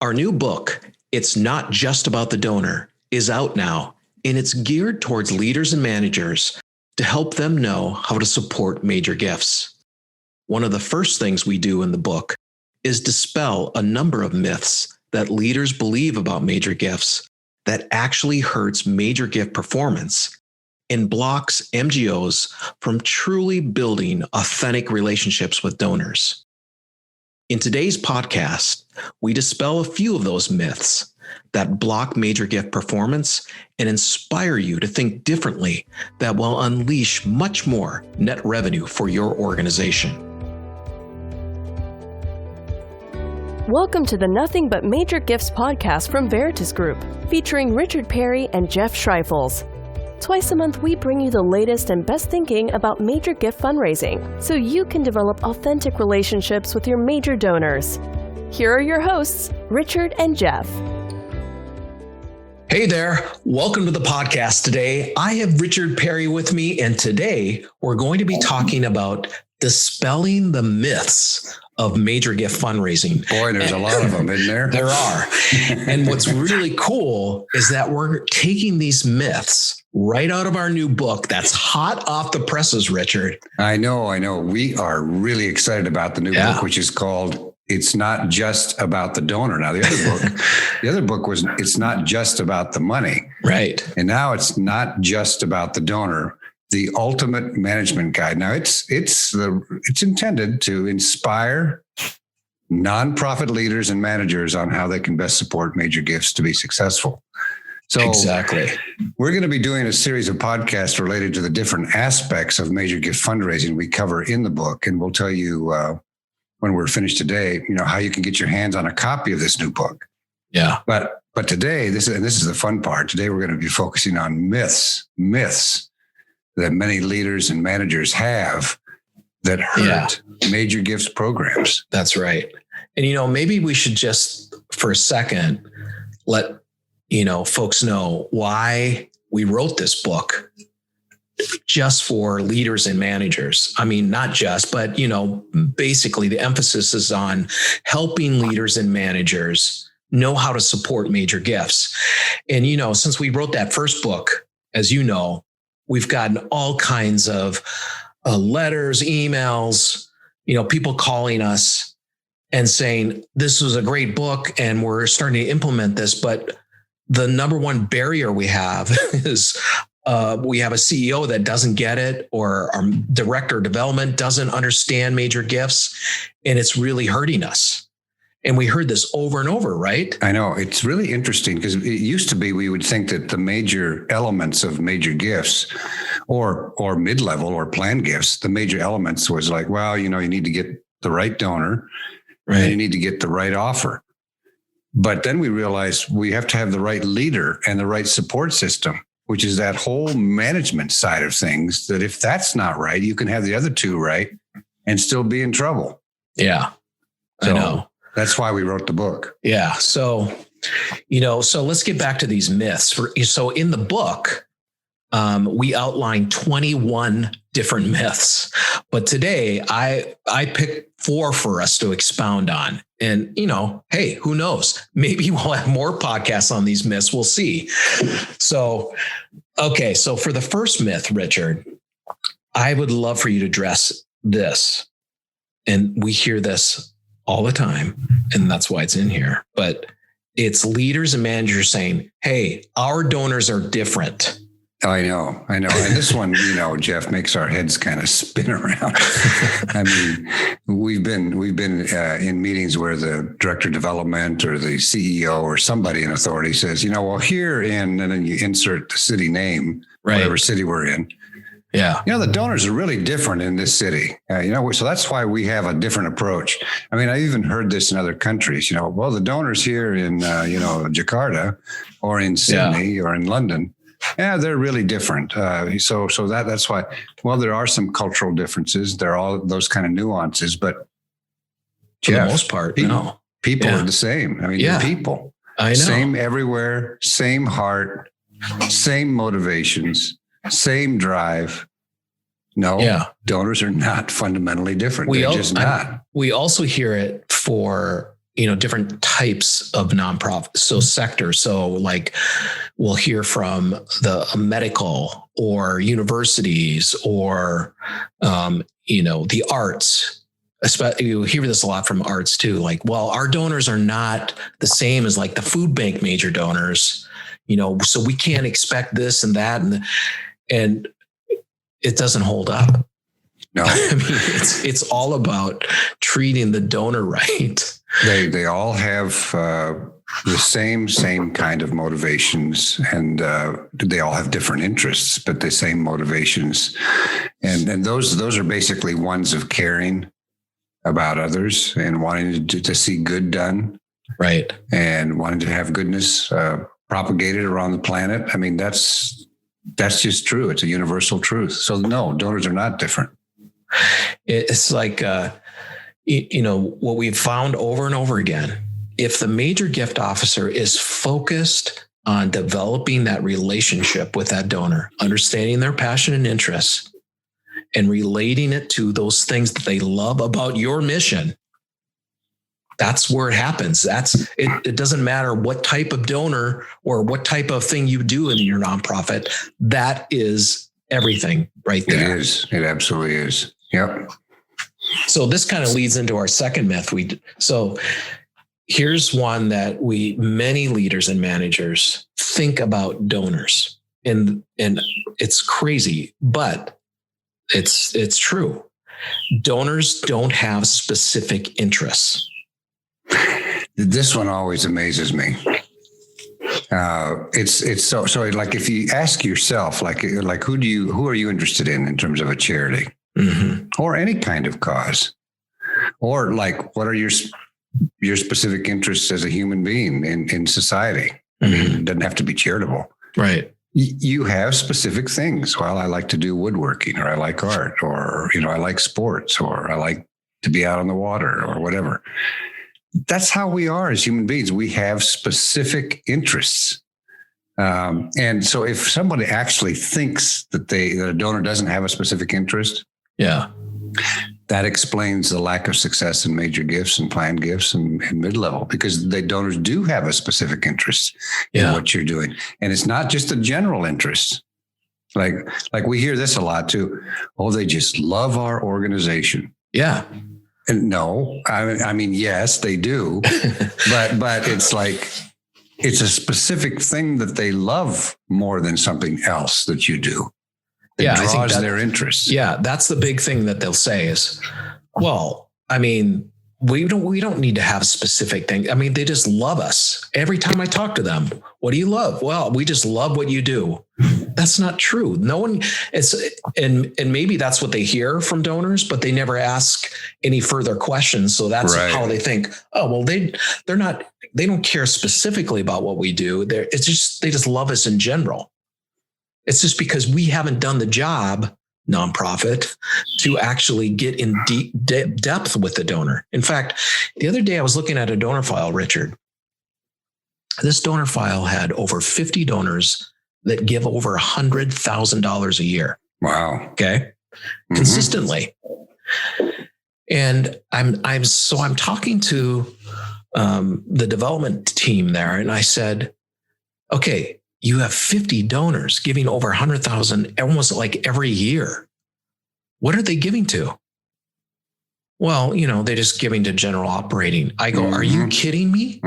Our new book, It's Not Just About the Donor, is out now, and it's geared towards leaders and managers to help them know how to support major gifts. One of the first things we do in the book is dispel a number of myths that leaders believe about major gifts that actually hurts major gift performance and blocks MGOs from truly building authentic relationships with donors. In today's podcast, we dispel a few of those myths that block major gift performance and inspire you to think differently that will unleash much more net revenue for your organization. Welcome to the Nothing But Major Gifts podcast from Veritas Group, featuring Richard Perry and Jeff Schreifels. Twice a month, we bring you the latest and best thinking about major gift fundraising, so you can develop authentic relationships with your major donors. Here are your hosts, Richard and Jeff. Hey there, welcome to the podcast today. I have Richard Perry with me, and today we're going to be talking about dispelling the myths of major gift fundraising. Boy, there's a lot of them, isn't there? There are. And what's really cool is that we're taking these myths right out of our new book that's hot off the presses, Richard. I know. We are really excited about the new book, which is called It's Not Just About the Donor. Now, the other book was It's Not Just About the Money. Right. And now it's not just about the donor. The ultimate management guide. Now it's intended to inspire nonprofit leaders and managers on how they can best support major gifts to be successful. So exactly, we're going to be doing a series of podcasts related to the different aspects of major gift fundraising we cover in the book, and we'll tell you when we're finished today, how you can get your hands on a copy of this new book. Yeah, but today, this is the fun part. Today we're going to be focusing on myths that many leaders and managers have that hurt major gifts programs. That's right. And, maybe we should just for a second let, folks know why we wrote this book just for leaders and managers. I mean, not just, but, basically the emphasis is on helping leaders and managers know how to support major gifts. And, since we wrote that first book, as you know, we've gotten all kinds of letters, emails, people calling us and saying, this was a great book and we're starting to implement this. But the number one barrier we have is we have a CEO that doesn't get it, or our director of development doesn't understand major gifts, and it's really hurting us. And we heard this over and over, right? I know. It's really interesting because it used to be we would think that the major elements of major gifts or mid-level or planned gifts, the major elements was like, well, you need to get the right donor, right? And you need to get the right offer. But then we realized we have to have the right leader and the right support system, which is that whole management side of things, that if that's not right, you can have the other two right and still be in trouble. Yeah, I know. That's why we wrote the book. Yeah. So, so let's get back to these myths. So in the book, we outline 21 different myths, but today I picked 4 for us to expound on. And, hey, who knows? Maybe we'll have more podcasts on these myths. We'll see. So, okay. So for the first myth, Richard, I would love for you to address this. And we hear this all the time, and that's why it's in here. But it's leaders and managers saying, hey, our donors are different. I know. And this one, Jeff, makes our heads kind of spin around. I mean, we've been in meetings where the director of development or the CEO or somebody in authority says, well, here in, and then you insert the city name, right, whatever city we're in. Yeah. The donors are really different in this city. So that's why we have a different approach. I mean, I even heard this in other countries, well, the donors here in, Jakarta or in Sydney or in London, they're really different. So that's why, well, there are some cultural differences. There are all those kind of nuances, but for the most part, people are the same. I mean, they're people. I know. Same everywhere, same heart, same motivations, same drive. No, donors are not fundamentally different. They're just not. We also hear it for, different types of nonprofit, so sectors. So like we'll hear from the medical or universities or, the arts. Especially, you hear this a lot from arts too. Like, well, our donors are not the same as like the food bank major donors, so we can't expect this and that. And it doesn't hold up. No, I mean, it's all about treating the donor right. They all have the same kind of motivations, and they all have different interests, but the same motivations. And those are basically ones of caring about others and wanting to see good done, right? And wanting to have goodness propagated around the planet. I mean, that's just true. It's a universal truth. So no, donors are not different. It's like, what we've found over and over again, if the major gift officer is focused on developing that relationship with that donor, understanding their passion and interests, and relating it to those things that they love about your mission, that's where it happens. It doesn't matter what type of donor or what type of thing you do in your nonprofit. That is everything right there. It is. It absolutely is. Yep. So this kind of leads into our second myth. So here's one that many leaders and managers think about donors, and it's crazy, but it's true. Donors don't have specific interests. This one always amazes me. It's so like if you ask yourself, like who are you interested in terms of a charity, or any kind of cause, or like what are your specific interests as a human being in society? I mean, it doesn't have to be charitable, right? You have specific things. Well, I like to do woodworking, or I like art, or I like sports, or I like to be out on the water, or whatever. That's how we are as human beings. We have specific interests. And so if somebody actually thinks that a donor doesn't have a specific interest, that explains the lack of success in major gifts and planned gifts and mid-level, because the donors do have a specific interest in what you're doing. And it's not just a general interest. Like we hear this a lot too. Oh, they just love our organization. Yeah. And no, I mean, yes, they do, but it's like, it's a specific thing that they love more than something else that you do. It draws their interest. Yeah. That's the big thing that they'll say is, well, I mean, we don't need to have specific things. I mean, they just love us. Every time I talk to them, what do you love? Well, we just love what you do. That's not true. No one and maybe that's what they hear from donors, but they never ask any further questions. So that's how they think, oh, well, they don't care specifically about what we do. They just love us in general. It's just because we haven't done the job, nonprofit, to actually get in deep depth with the donor. In fact, the other day I was looking at a donor file, Richard. This donor file had over 50 donors that give over $100,000 a year. Wow. Okay. Consistently. And I'm talking to the development team there, and I said, okay, you have 50 donors giving over 100,000 almost like every year. What are they giving to? Well, they're just giving to general operating. I go, are you kidding me?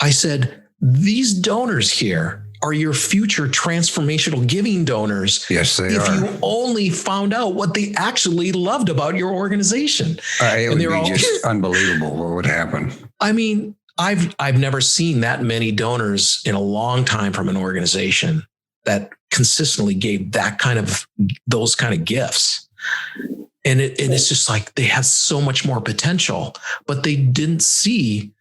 I said, these donors here are your future transformational giving donors. Yes, they are. If you only found out what they actually loved about your organization. It would be just unbelievable what would happen. I mean, I've never seen that many donors in a long time from an organization that consistently gave those kind of gifts. And it's just like they have so much more potential, but they didn't see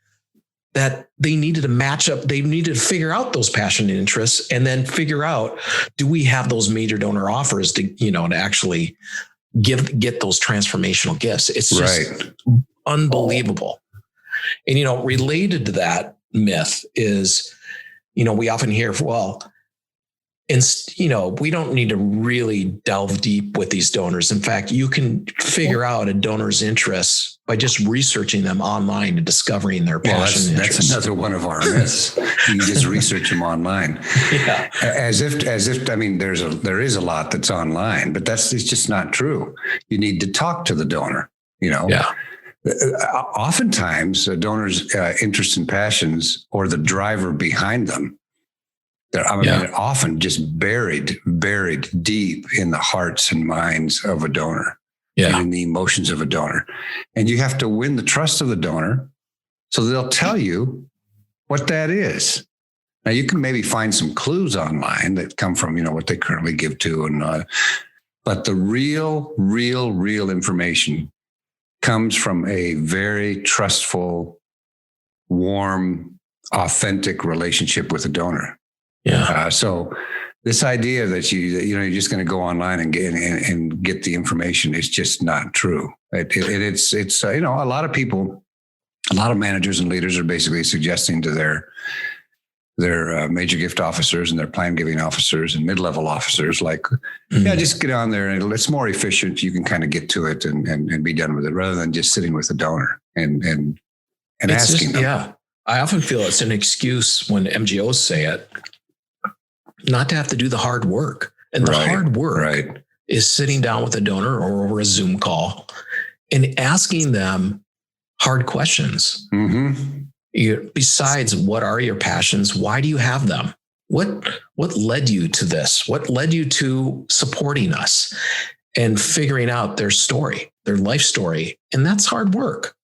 that they needed to match up. They needed to figure out those passion and interests, and then figure out, do we have those major donor offers to actually get those transformational gifts? It's just unbelievable. And, related to that myth is, we often hear, well, And, we don't need to really delve deep with these donors. In fact, you can figure out a donor's interests by just researching them online and discovering their passion and that's another one of our myths. You just research them online. Yeah. As if, I mean, there is a lot that's online, but it's just not true. You need to talk to the donor, Yeah. Oftentimes a donor's interests and passions, or the driver behind them, they're often just buried deep in the hearts and minds of a donor, and in the emotions of a donor. And you have to win the trust of the donor, so they'll tell you what that is. Now, you can maybe find some clues online that come from, what they currently give to, but the real information comes from a very trustful, warm, authentic relationship with the donor. Yeah. So this idea that you're just going to go online and get the information is just not true. It's a lot of people, a lot of managers and leaders are basically suggesting to their major gift officers and their plan giving officers and mid-level officers, like, just get on there and it's more efficient. You can kind of get to it and be done with it, rather than just sitting with the donor and asking them. Yeah. I often feel it's an excuse when MGOs say it, not to have to do the hard work. And the hard work is sitting down with a donor or over a Zoom call and asking them hard questions. Mm-hmm. Besides, what are your passions? Why do you have them? What led you to this? What led you to supporting us and figuring out their story, their life story? And that's hard work.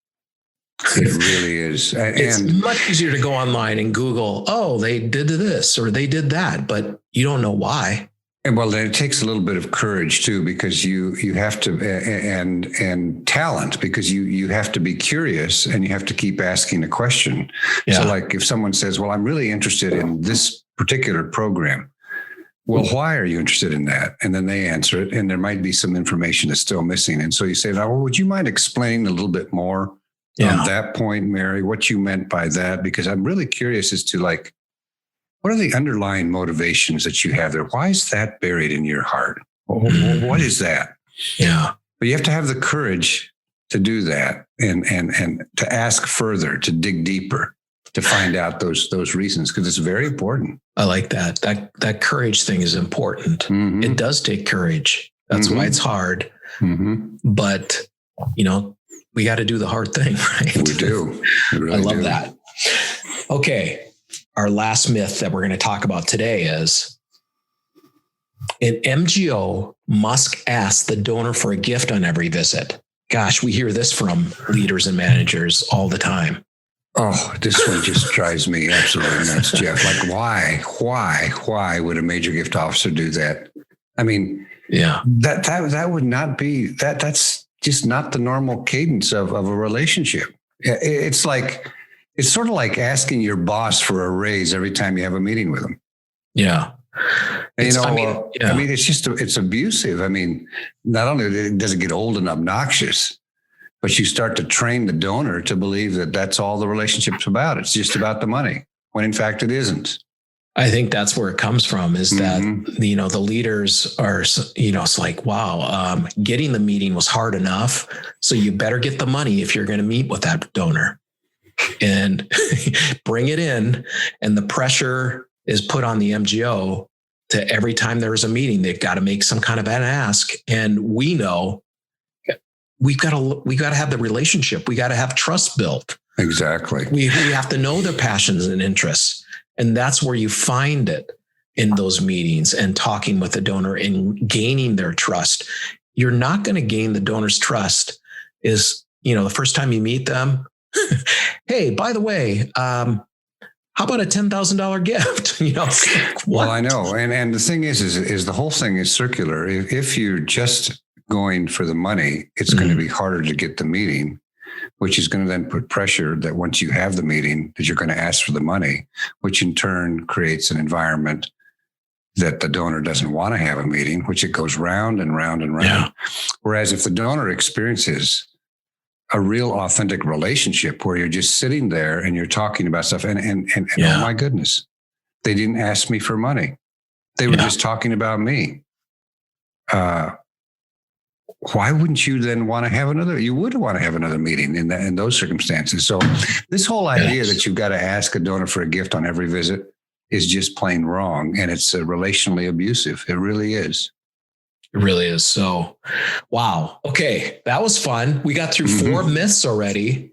It really is. It's much easier to go online and Google, they did this or they did that, but you don't know why. And well, then it takes a little bit of courage too, because you have to, and talent, because you have to be curious and you have to keep asking a question. Yeah. So like if someone says, well, I'm really interested in this particular program. Well, why are you interested in that? And then they answer it, and there might be some information that's still missing. And so you say, now, well, would you mind explaining a little bit more on that point, Mary, what you meant by that? Because I'm really curious as to what are the underlying motivations that you have there? Why is that buried in your heart? What is that? Yeah. But you have to have the courage to do that and to ask further, to dig deeper, to find out those reasons, because it's very important. I like that. That courage thing is important. Mm-hmm. It does take courage. That's why it's hard. Mm-hmm. But, we got to do the hard thing, right? We do. Really I love that. Okay. Our last myth that we're going to talk about today is an MGO must ask the donor for a gift on every visit. Gosh, we hear this from leaders and managers all the time. Oh, this one just drives me absolutely nuts, Jeff. Like, why would a major gift officer do that? I mean, that would not be that. That's just not the normal cadence of a relationship. It's sort of like asking your boss for a raise every time you have a meeting with him. Yeah. It's it's abusive. I mean, not only does it get old and obnoxious, but you start to train the donor to believe that that's all the relationship's about. It's just about the money, when in fact it isn't. I think that's where it comes from, is that, the leaders are, it's like, wow, getting the meeting was hard enough. So you better get the money if you're going to meet with that donor and bring it in. And the pressure is put on the MGO to every time there is a meeting, they've got to make some kind of an ask. And we know we got to have the relationship. We got to have trust built. Exactly. We have to know their passions and interests. And that's where you find it, in those meetings and talking with the donor and gaining their trust. You're not going to gain the donor's trust is, the first time you meet them, hey, by the way, how about a $10,000 gift? Well, I know. And the thing is the whole thing is circular. If you're just going for the money, it's going to be harder to get the meeting, which is going to then put pressure that once you have the meeting, that you're going to ask for the money, which in turn creates an environment that the donor doesn't want to have a meeting, which it goes round and round and round. Yeah. Whereas if the donor experiences a real authentic relationship where you're just sitting there and you're talking about stuff and oh my goodness, they didn't ask me for money. They were just talking about me. Why wouldn't you then want to have another? You would want to have another meeting in those circumstances. So this whole idea that you've got to ask a donor for a gift on every visit is just plain wrong. And it's relationally abusive. It really is. It really is. So, wow. Okay. That was fun. We got through 4 myths already.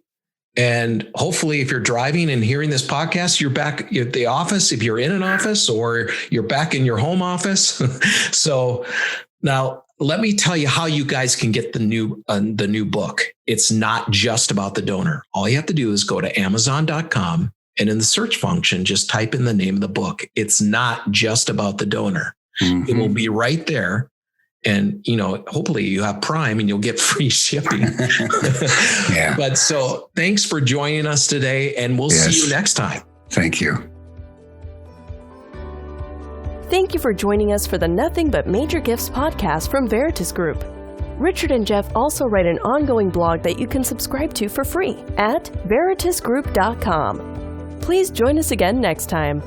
And hopefully if you're driving and hearing this podcast, you're back at the office, if you're in an office, or you're back in your home office. So now let me tell you how you guys can get the new book. It's not just about the donor. All you have to do is go to Amazon.com, and in the search function, just type in the name of the book. It's not just about the donor. It will be right there. And, hopefully you have Prime and you'll get free shipping. Yeah. But so thanks for joining us today, and we'll see you next time. Thank you. Thank you for joining us for the Nothing But Major Gifts podcast from Veritas Group. Richard and Jeff also write an ongoing blog that you can subscribe to for free at veritasgroup.com. Please join us again next time.